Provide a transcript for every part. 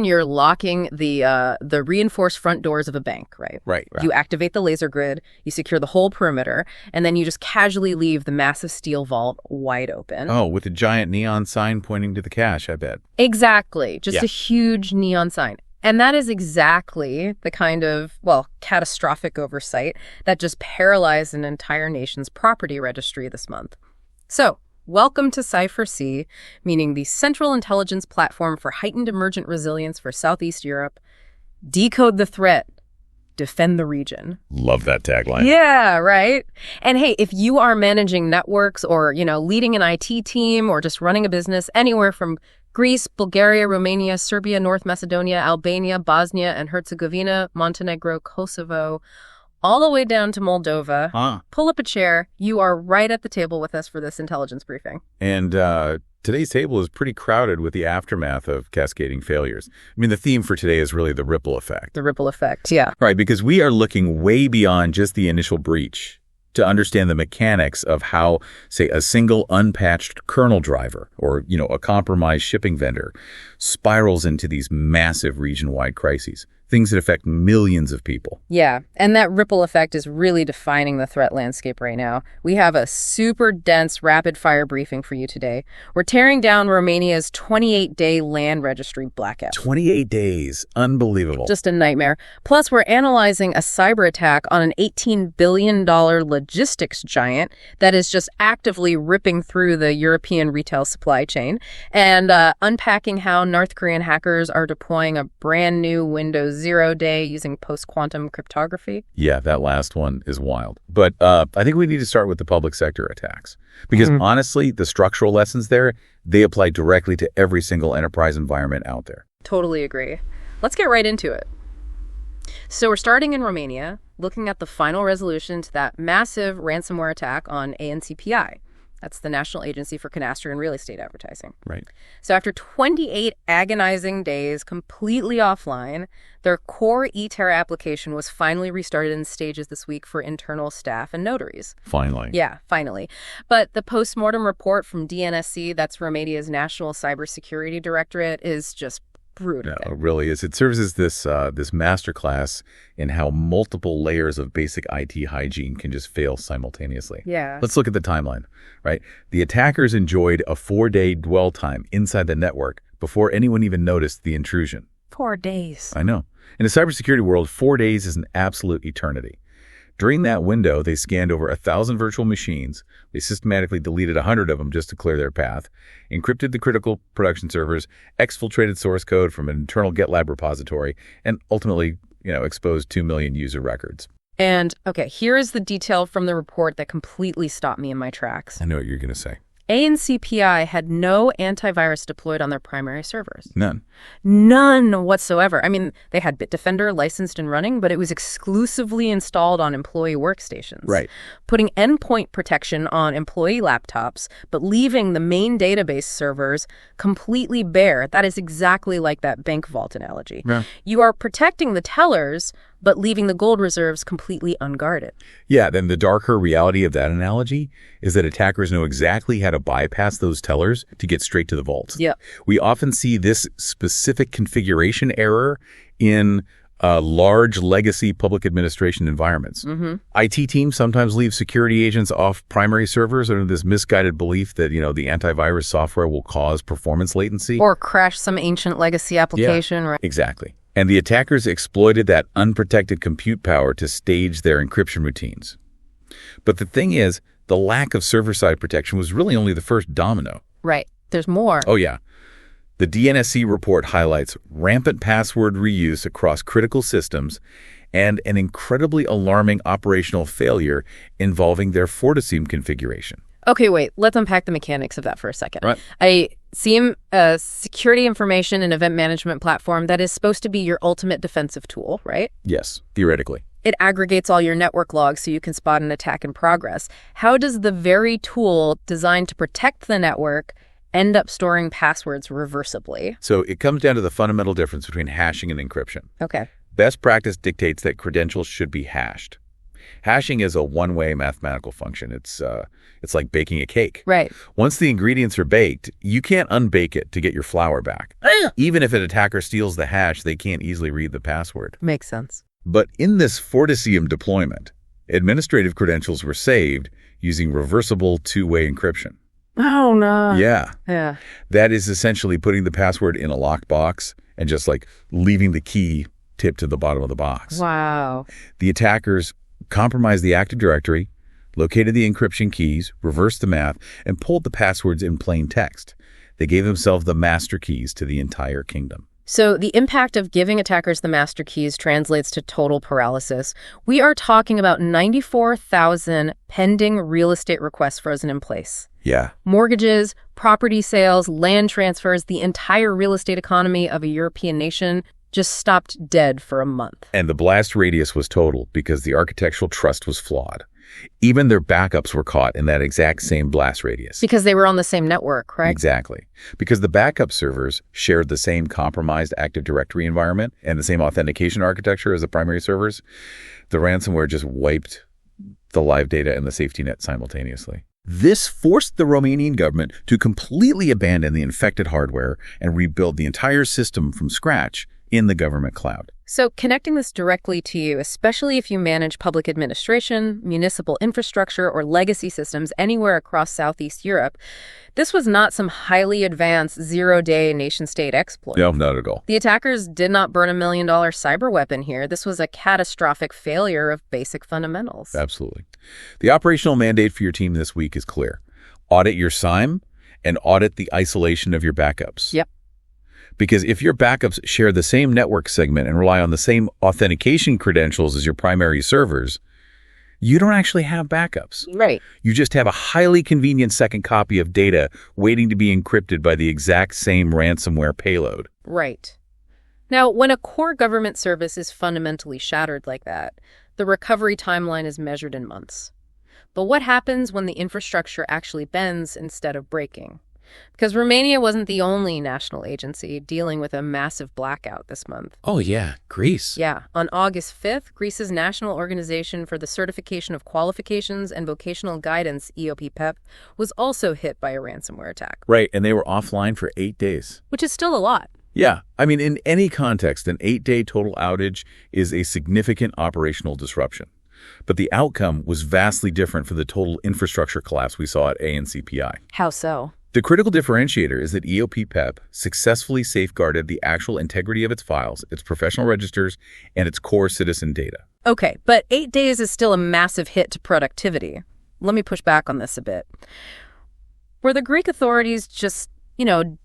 You're locking the reinforced front doors of a bank, right? Right. You activate the laser grid, you secure the whole perimeter, and then you just casually leave the massive steel vault wide open. Oh, with a giant neon sign pointing to the cache, I bet. Exactly. Just a huge neon sign. And that is exactly the kind of, well, catastrophic oversight that just paralyzed an entire nation's property registry this month. So, welcome to C.I.P.H.E.R, meaning the Central Intelligence Platform for Heightened Emergent Resilience for Southeast Europe. Decode the threat. Defend the region. Love that tagline. Yeah, right? And hey, if you are managing networks or, leading an IT team or just running a business anywhere from Greece, Bulgaria, Romania, Serbia, North Macedonia, Albania, Bosnia and Herzegovina, Montenegro, Kosovo, all the way down to Moldova, pull up a chair. You are right at the table with us for this intelligence briefing. And today's table is pretty crowded with the aftermath of cascading failures. I mean, the theme for today is really the ripple effect. The ripple effect, yeah. Right, because we are looking way beyond just the initial breach to understand the mechanics of how, say, a single unpatched kernel driver or, a compromised shipping vendor spirals into these massive region-wide crises. Things that affect millions of people. Yeah, and that ripple effect is really defining the threat landscape right now. We have a super dense rapid-fire briefing for you today. We're tearing down Romania's 28-day land registry blackout. 28 days. Unbelievable. Just a nightmare. Plus, we're analyzing a cyber attack on an $18 billion logistics giant that is just actively ripping through the European retail supply chain and unpacking how North Korean hackers are deploying a brand new Windows 0 day using post-quantum cryptography. Yeah, that last one is wild. But I think we need to start with the public sector attacks. Because honestly, the structural lessons there, they apply directly to every single enterprise environment out there. Totally agree. Let's get right into it. So we're starting in Romania, looking at the final resolution to that massive ransomware attack on ANCPI. That's the National Agency for Cadastry and Real Estate Advertising. Right. So after 28 agonizing days completely offline, their core e-Terra application was finally restarted in stages this week for internal staff and notaries. Finally. Yeah, finally. But the post-mortem report from DNSC, that's Romania's National Cybersecurity Directorate, is just brutal. No, it really is. It serves as this masterclass in how multiple layers of basic IT hygiene can just fail simultaneously. Yeah. Let's look at the timeline, right? The attackers enjoyed a 4-day dwell time inside the network before anyone even noticed the intrusion. 4 days. I know. In the cybersecurity world, 4 days is an absolute eternity. During that window, they scanned over 1,000 virtual machines. They systematically deleted 100 of them just to clear their path, encrypted the critical production servers, exfiltrated source code from an internal GitLab repository, and ultimately, exposed 2 million user records. And, okay, here is the detail from the report that completely stopped me in my tracks. I know what you're going to say. ANCPI had no antivirus deployed on their primary servers. None. None whatsoever. I mean, they had Bitdefender licensed and running, but it was exclusively installed on employee workstations. Right. Putting endpoint protection on employee laptops, but leaving the main database servers completely bare. That is exactly like that bank vault analogy. Yeah. You are protecting the tellers, but leaving the gold reserves completely unguarded. Yeah, then the darker reality of that analogy is that attackers know exactly how to bypass those tellers to get straight to the vaults. Yep. We often see this specific configuration error in large legacy public administration environments. IT teams sometimes leave security agents off primary servers under this misguided belief that, the antivirus software will cause performance latency. Or crash some ancient legacy application. Yeah, right? Exactly. And the attackers exploited that unprotected compute power to stage their encryption routines. But the thing is, the lack of server-side protection was really only the first domino. Right. There's more. Oh, yeah. The DNSC report highlights rampant password reuse across critical systems and an incredibly alarming operational failure involving their FortiSIEM configuration. Okay, wait. Let's unpack the mechanics of that for a second. Right. I SIEM, a security information and event management platform that is supposed to be your ultimate defensive tool, right? Yes, theoretically. It aggregates all your network logs so you can spot an attack in progress. How does the very tool designed to protect the network end up storing passwords reversibly? So it comes down to the fundamental difference between hashing and encryption. Okay. Best practice dictates that credentials should be hashed. Hashing is a one-way mathematical function. It's like baking a cake. Right. Once the ingredients are baked, you can't unbake it to get your flour back. Even if an attacker steals the hash, they can't easily read the password. Makes sense. But in this Fortisium deployment, administrative credentials were saved using reversible two-way encryption. Oh, no. Yeah. Yeah. That is essentially putting the password in a locked box and just like leaving the key tipped to the bottom of the box. Wow. The attackers compromised the Active Directory, located the encryption keys, reversed the math, and pulled the passwords in plain text. They gave themselves the master keys to the entire kingdom. So the impact of giving attackers the master keys translates to total paralysis. We are talking about 94,000 pending real estate requests frozen in place. Yeah. Mortgages, property sales, land transfers, the entire real estate economy of a European nation just stopped dead for a month. And the blast radius was total because the architectural trust was flawed. Even their backups were caught in that exact same blast radius. Because they were on the same network, right? Exactly. Because the backup servers shared the same compromised Active Directory environment and the same authentication architecture as the primary servers, the ransomware just wiped the live data and the safety net simultaneously. This forced the Romanian government to completely abandon the infected hardware and rebuild the entire system from scratch in the government cloud. So connecting this directly to you, especially if you manage public administration, municipal infrastructure, or legacy systems anywhere across Southeast Europe, this was not some highly advanced zero-day nation-state exploit. No, not at all. The attackers did not burn $1 million cyber weapon here. This was a catastrophic failure of basic fundamentals. Absolutely. The operational mandate for your team this week is clear. Audit your SIEM and audit the isolation of your backups. Yep. Because if your backups share the same network segment and rely on the same authentication credentials as your primary servers, you don't actually have backups. Right. You just have a highly convenient second copy of data waiting to be encrypted by the exact same ransomware payload. Right. Now, when a core government service is fundamentally shattered like that, the recovery timeline is measured in months. But what happens when the infrastructure actually bends instead of breaking? Because Romania wasn't the only national agency dealing with a massive blackout this month. Oh, yeah. Greece. Yeah. On August 5th, Greece's National Organization for the Certification of Qualifications and Vocational Guidance, EOPPEP, was also hit by a ransomware attack. Right, and they were offline for 8 days. Which is still a lot. Yeah. I mean, in any context, an 8-day total outage is a significant operational disruption. But the outcome was vastly different for the total infrastructure collapse we saw at ANCPI. How so? The critical differentiator is that EOPPEP successfully safeguarded the actual integrity of its files, its professional registers, and its core citizen data. Okay, but 8 days is still a massive hit to productivity. Let me push back on this a bit. Were the Greek authorities just,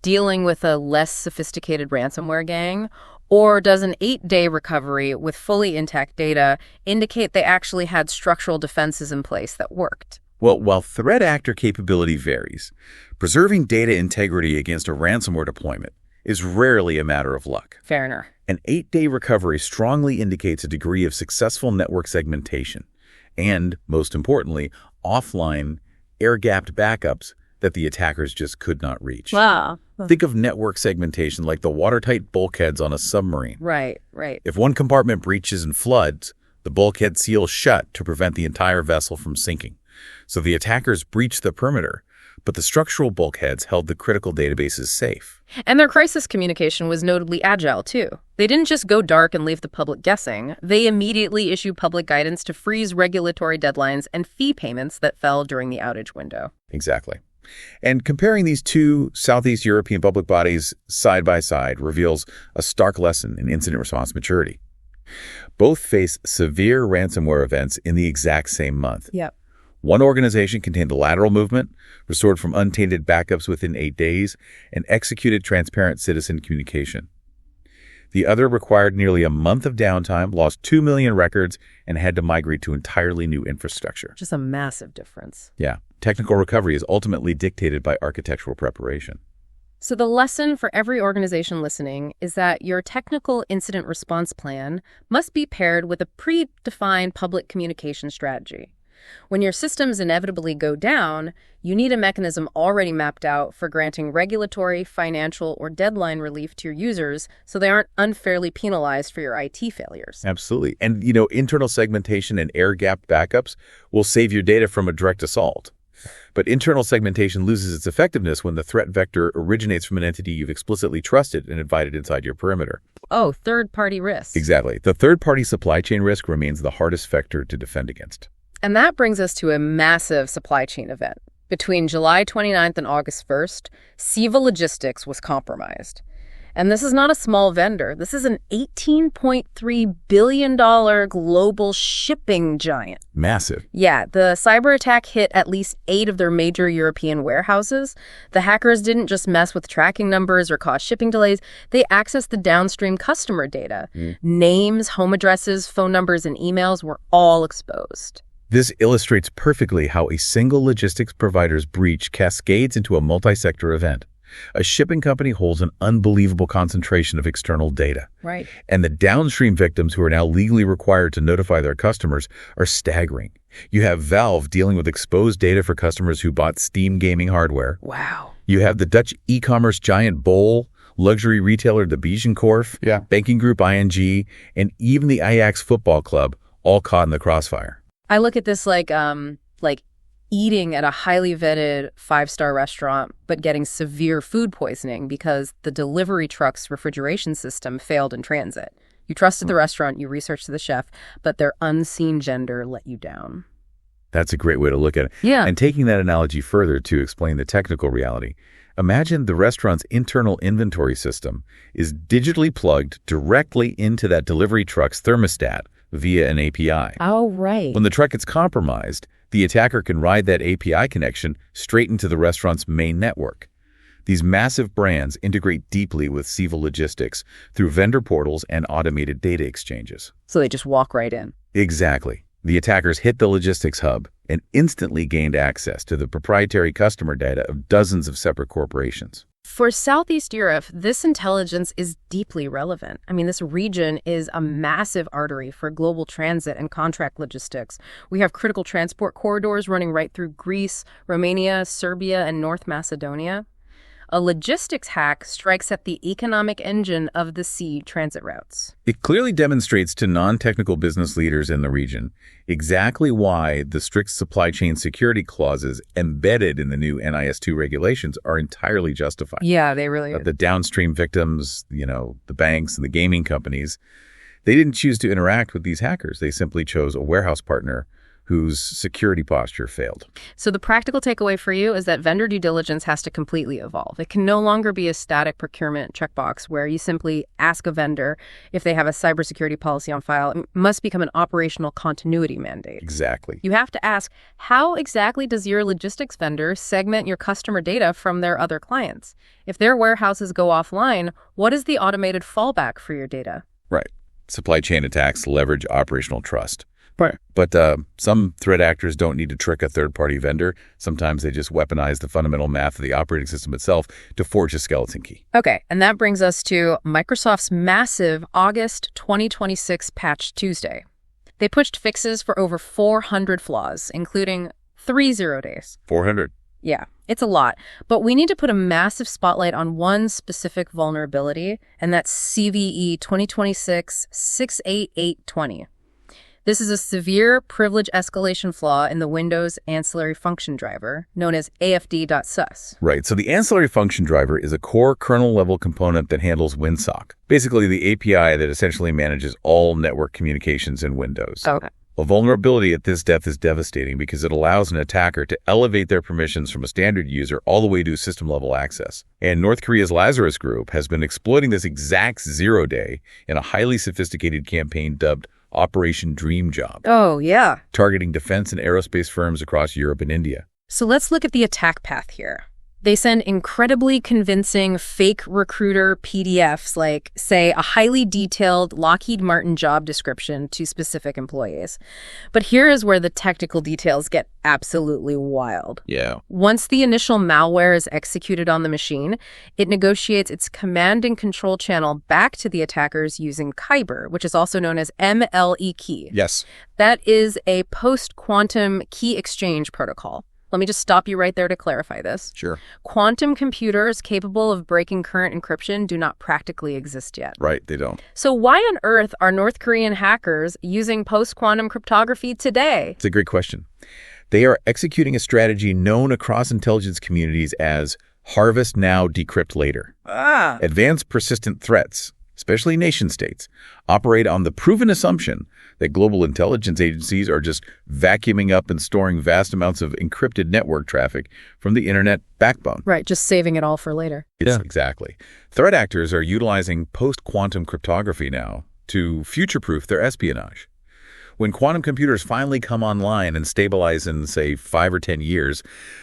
dealing with a less sophisticated ransomware gang? Or does an 8-day recovery with fully intact data indicate they actually had structural defenses in place that worked? Well, while threat actor capability varies, preserving data integrity against a ransomware deployment is rarely a matter of luck. Fair enough. An 8-day recovery strongly indicates a degree of successful network segmentation and, most importantly, offline, air-gapped backups that the attackers just could not reach. Wow. Think of network segmentation like the watertight bulkheads on a submarine. Right. If one compartment breaches and floods, the bulkhead seals shut to prevent the entire vessel from sinking. So the attackers breached the perimeter, but the structural bulkheads held the critical databases safe. And their crisis communication was notably agile, too. They didn't just go dark and leave the public guessing. They immediately issued public guidance to freeze regulatory deadlines and fee payments that fell during the outage window. Exactly. And comparing these two Southeast European public bodies side by side reveals a stark lesson in incident response maturity. Both face severe ransomware events in the exact same month. Yep. One organization contained a lateral movement, restored from untainted backups within 8 days, and executed transparent citizen communication. The other required nearly a month of downtime, lost 2 million records, and had to migrate to entirely new infrastructure. Just a massive difference. Yeah. Technical recovery is ultimately dictated by architectural preparation. So the lesson for every organization listening is that your technical incident response plan must be paired with a predefined public communication strategy. When your systems inevitably go down, you need a mechanism already mapped out for granting regulatory, financial, or deadline relief to your users so they aren't unfairly penalized for your IT failures. Absolutely. And, internal segmentation and air-gapped backups will save your data from a direct assault. But internal segmentation loses its effectiveness when the threat vector originates from an entity you've explicitly trusted and invited inside your perimeter. Oh, third-party risk. Exactly. The third-party supply chain risk remains the hardest vector to defend against. And that brings us to a massive supply chain event. Between July 29th and August 1st, CEVA Logistics was compromised. And this is not a small vendor. This is an $18.3 billion global shipping giant. Massive. Yeah, the cyber attack hit at least 8 of their major European warehouses. The hackers didn't just mess with tracking numbers or cause shipping delays. They accessed the downstream customer data. Names, home addresses, phone numbers, and emails were all exposed. This illustrates perfectly how a single logistics provider's breach cascades into a multi-sector event. A shipping company holds an unbelievable concentration of external data. Right. And the downstream victims who are now legally required to notify their customers are staggering. You have Valve dealing with exposed data for customers who bought Steam gaming hardware. Wow. You have the Dutch e-commerce giant Bol, luxury retailer the Bijenkorf, banking group ING, and even the Ajax football club all caught in the crossfire. I look at this like eating at a highly vetted 5-star restaurant, but getting severe food poisoning because the delivery truck's refrigeration system failed in transit. You trusted the restaurant, you researched the chef, but their unseen gender let you down. That's a great way to look at it. Yeah. And taking that analogy further to explain the technical reality, imagine the restaurant's internal inventory system is digitally plugged directly into that delivery truck's thermostat via an API. Oh, right. When the truck gets compromised, the attacker can ride that API connection straight into the restaurant's main network. These massive brands integrate deeply with CEVA Logistics through vendor portals and automated data exchanges. So they just walk right in. Exactly. The attackers hit the logistics hub and instantly gained access to the proprietary customer data of dozens of separate corporations. For Southeast Europe, this intelligence is deeply relevant. I mean, this region is a massive artery for global transit and contract logistics. We have critical transport corridors running right through Greece, Romania, Serbia, and North Macedonia. A logistics hack strikes at the economic engine of the sea transit routes. It clearly demonstrates to non-technical business leaders in the region exactly why the strict supply chain security clauses embedded in the new NIS2 regulations are entirely justified. Yeah, they really are. The downstream victims, the banks and the gaming companies, they didn't choose to interact with these hackers. They simply chose a warehouse partner whose security posture failed. So the practical takeaway for you is that vendor due diligence has to completely evolve. It can no longer be a static procurement checkbox where you simply ask a vendor if they have a cybersecurity policy on file. It must become an operational continuity mandate. Exactly. You have to ask, how exactly does your logistics vendor segment your customer data from their other clients? If their warehouses go offline, what is the automated fallback for your data? Right. Supply chain attacks leverage operational trust. Right. But some threat actors don't need to trick a third-party vendor. Sometimes they just weaponize the fundamental math of the operating system itself to forge a skeleton key. Okay, and that brings us to Microsoft's massive August 2026 Patch Tuesday. They pushed fixes for over 400 flaws, including 3 0 days. 400. Yeah, it's a lot. But we need to put a massive spotlight on one specific vulnerability, and that's CVE 2026-68820. This is a severe privilege escalation flaw in the Windows ancillary function driver, known as AFD.sus. Right. So the ancillary function driver is a core kernel-level component that handles WinSock, basically the API that essentially manages all network communications in Windows. Okay. A vulnerability at this depth is devastating because it allows an attacker to elevate their permissions from a standard user all the way to system-level access. And North Korea's Lazarus group has been exploiting this exact 0 day in a highly sophisticated campaign dubbed Operation Dream Job. Oh, yeah. Targeting defense and aerospace firms across Europe and India. So let's look at the attack path here. They send incredibly convincing fake recruiter PDFs, like, say, a highly detailed Lockheed Martin job description to specific employees. But here is where the technical details get absolutely wild. Yeah. Once the initial malware is executed on the machine, it negotiates its command and control channel back to the attackers using C.I.P.H.E.R, which is also known as MLE key. Yes. That is a post-quantum key exchange protocol. Let me just stop you right there to clarify this. Sure. Quantum computers capable of breaking current encryption do not practically exist yet. Right, they don't. So why on earth are North Korean hackers using post-quantum cryptography today? It's a great question. They are executing a strategy known across intelligence communities as harvest now, decrypt later. Advanced persistent threats, especially nation-states, operate on the proven assumption that global intelligence agencies are just vacuuming up and storing vast amounts of encrypted network traffic from the internet backbone. Right, just saving it all for later. Exactly. Threat actors are utilizing post-quantum cryptography now to future-proof their espionage. When quantum computers finally come online and stabilize in, say, 5 or 10 years,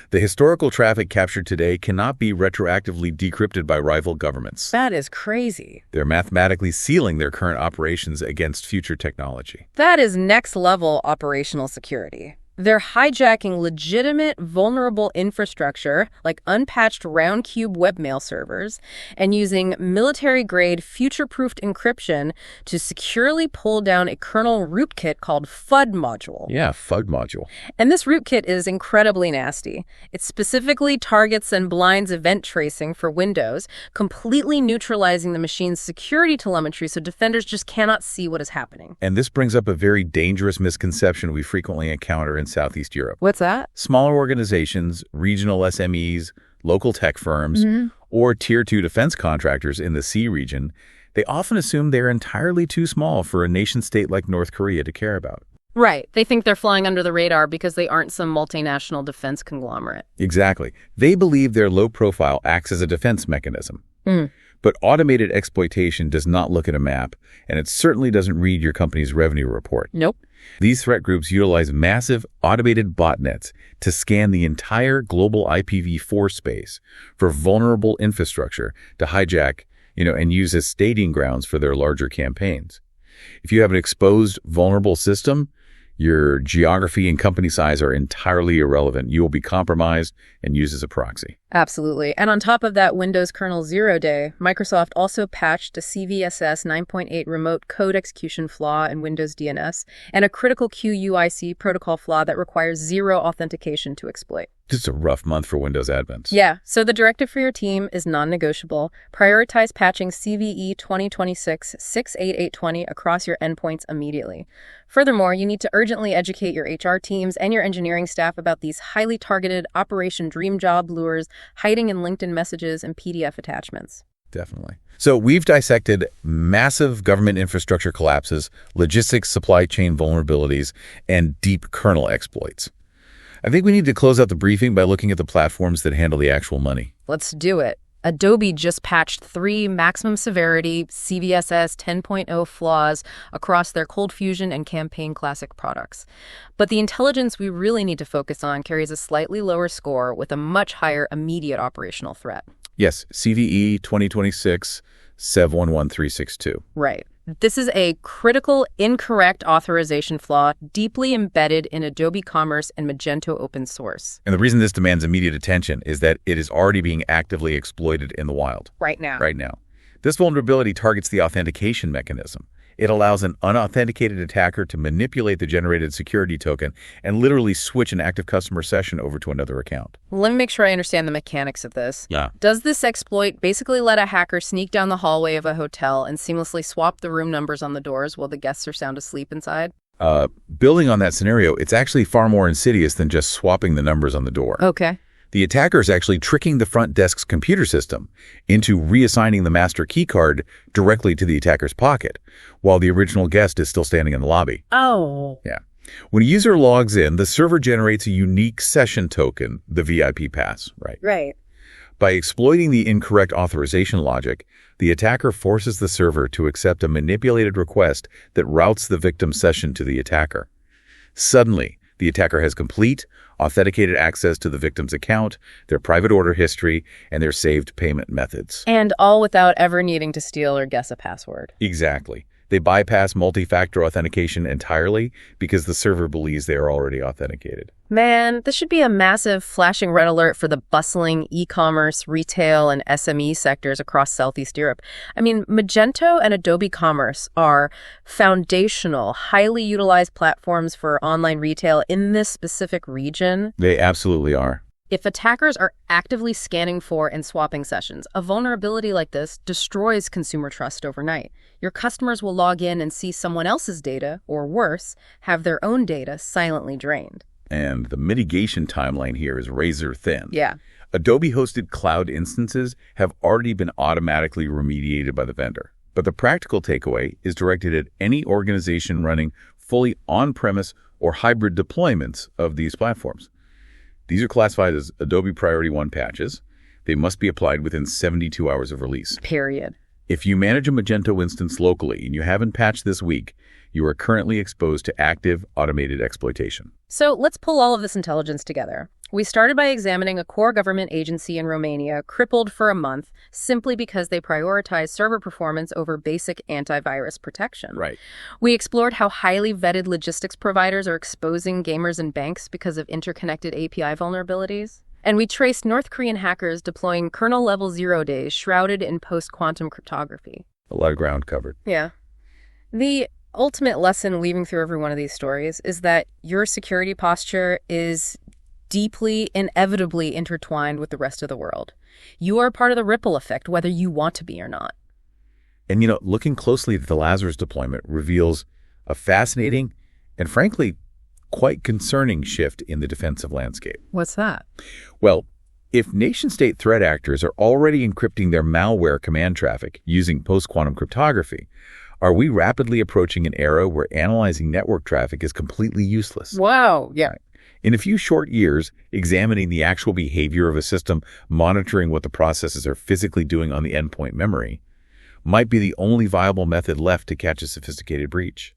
the historical traffic captured today cannot be retroactively decrypted by rival governments. That is crazy. They're mathematically sealing their current operations against future technology. That is next-level operational security. They're hijacking legitimate, vulnerable infrastructure, like unpatched round-cube webmail servers, and using military-grade, future-proofed encryption to securely pull down a kernel rootkit called FUD module. Yeah, FUD module. And this rootkit is incredibly nasty. It specifically targets and blinds event tracing for Windows, completely neutralizing the machine's security telemetry so defenders just cannot see what is happening. And this brings up a very dangerous misconception we frequently encounter in Southeast Europe. What's that? Smaller organizations, regional SMEs, local tech firms, or Tier 2 defense contractors in the C region, they often assume they're entirely too small for a nation-state like North Korea to care about. Right. They think they're flying under the radar because they aren't some multinational defense conglomerate. Exactly. They believe their low profile acts as a defense mechanism. But automated exploitation does not look at a map, and it certainly doesn't read your company's revenue report. Nope. These threat groups utilize massive automated botnets to scan the entire global IPv4 space for vulnerable infrastructure to hijack, and use as staging grounds for their larger campaigns. If you have an exposed, vulnerable system, your geography and company size are entirely irrelevant. You will be compromised and used as a proxy. Absolutely. And on top of that Windows kernel 0 day, Microsoft also patched a CVSS 9.8 remote code execution flaw in Windows DNS and a critical QUIC protocol flaw that requires zero authentication to exploit. Just a rough month for Windows admins. Yeah, so the directive for your team is non-negotiable. Prioritize patching CVE 2026-68820 across your endpoints immediately. Furthermore, you need to urgently educate your HR teams and your engineering staff about these highly targeted Operation Dream Job lures hiding in LinkedIn messages and PDF attachments. Definitely. So we've dissected massive government infrastructure collapses, logistics supply chain vulnerabilities, and deep kernel exploits. I think we need to close out the briefing by looking at the platforms that handle the actual money. Let's do it. Adobe just patched 3 maximum severity CVSS 10.0 flaws across their Cold Fusion and Campaign Classic products. But the intelligence we really need to focus on carries a slightly lower score with a much higher immediate operational threat. Yes, CVE 2026 SEV 11362. Right. This is a critical incorrect authorization flaw deeply embedded in Adobe Commerce and Magento open source. And the reason this demands immediate attention is that it is already being actively exploited in the wild. Right now. This vulnerability targets the authentication mechanism. It allows an unauthenticated attacker to manipulate the generated security token and literally switch an active customer session over to another account. Let me make sure I understand the mechanics of this. Yeah. Does this exploit basically let a hacker sneak down the hallway of a hotel and seamlessly swap the room numbers on the doors while the guests are sound asleep inside? Building on that scenario, it's actually far more insidious than just swapping the numbers on the door. Okay. The attacker is actually tricking the front desk's computer system into reassigning the master key card directly to the attacker's pocket, while the original guest is still standing in the lobby. Oh. Yeah. When a user logs in, the server generates a unique session token, the VIP pass, right? Right. By exploiting the incorrect authorization logic, the attacker forces the server to accept a manipulated request that routes the victim's session to the attacker. Suddenly, The attacker has complete, authenticated access to the victim's account, their private order history, and their saved payment methods. And all without ever needing to steal or guess a password. Exactly. They bypass multi-factor authentication entirely because the server believes they are already authenticated. Man, this should be a massive flashing red alert for the bustling e-commerce, retail, and SME sectors across Southeast Europe. I mean, Magento and Adobe Commerce are foundational, highly utilized platforms for online retail in this specific region. They absolutely are. If attackers are actively scanning for and swapping sessions, a vulnerability like this destroys consumer trust overnight. Your customers will log in and see someone else's data, or worse, have their own data silently drained. And the mitigation timeline here is razor thin. Yeah. Adobe-hosted cloud instances have already been automatically remediated by the vendor. But the practical takeaway is directed at any organization running fully on-premise or hybrid deployments of these platforms. These are classified as Adobe Priority 1 patches. They must be applied within 72 hours of release. Period. If you manage a Magento instance locally and you haven't patched this week, you are currently exposed to active automated exploitation. So let's pull all of this intelligence together. We started by examining a core government agency in Romania crippled for a month simply because they prioritized server performance over basic antivirus protection. Right. We explored how highly vetted logistics providers are exposing gamers and banks because of interconnected API vulnerabilities. And we traced North Korean hackers deploying kernel-level 0 days shrouded in post-quantum cryptography. A lot of ground covered. Yeah. The ultimate lesson weaving through every one of these stories is that your security posture is deeply, inevitably intertwined with the rest of the world. You are part of the ripple effect, whether you want to be or not. And, looking closely at the Lazarus deployment reveals a fascinating and, frankly, quite concerning shift in the defensive landscape. What's that? Well, if nation-state threat actors are already encrypting their malware command traffic using post-quantum cryptography, are we rapidly approaching an era where analyzing network traffic is completely useless? Wow, yeah. In a few short years, examining the actual behavior of a system, monitoring what the processes are physically doing on the endpoint memory, might be the only viable method left to catch a sophisticated breach.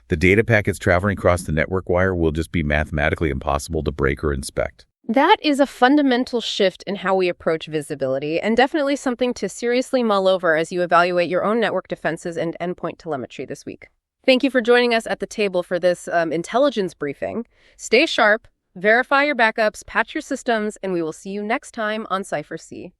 The data packets traveling across the network wire will just be mathematically impossible to break or inspect. That is a fundamental shift in how we approach visibility, and definitely something to seriously mull over as you evaluate your own network defenses and endpoint telemetry this week. Thank you for joining us at the table for this intelligence briefing. Stay sharp, verify your backups, patch your systems, and we will see you next time on Cypher C.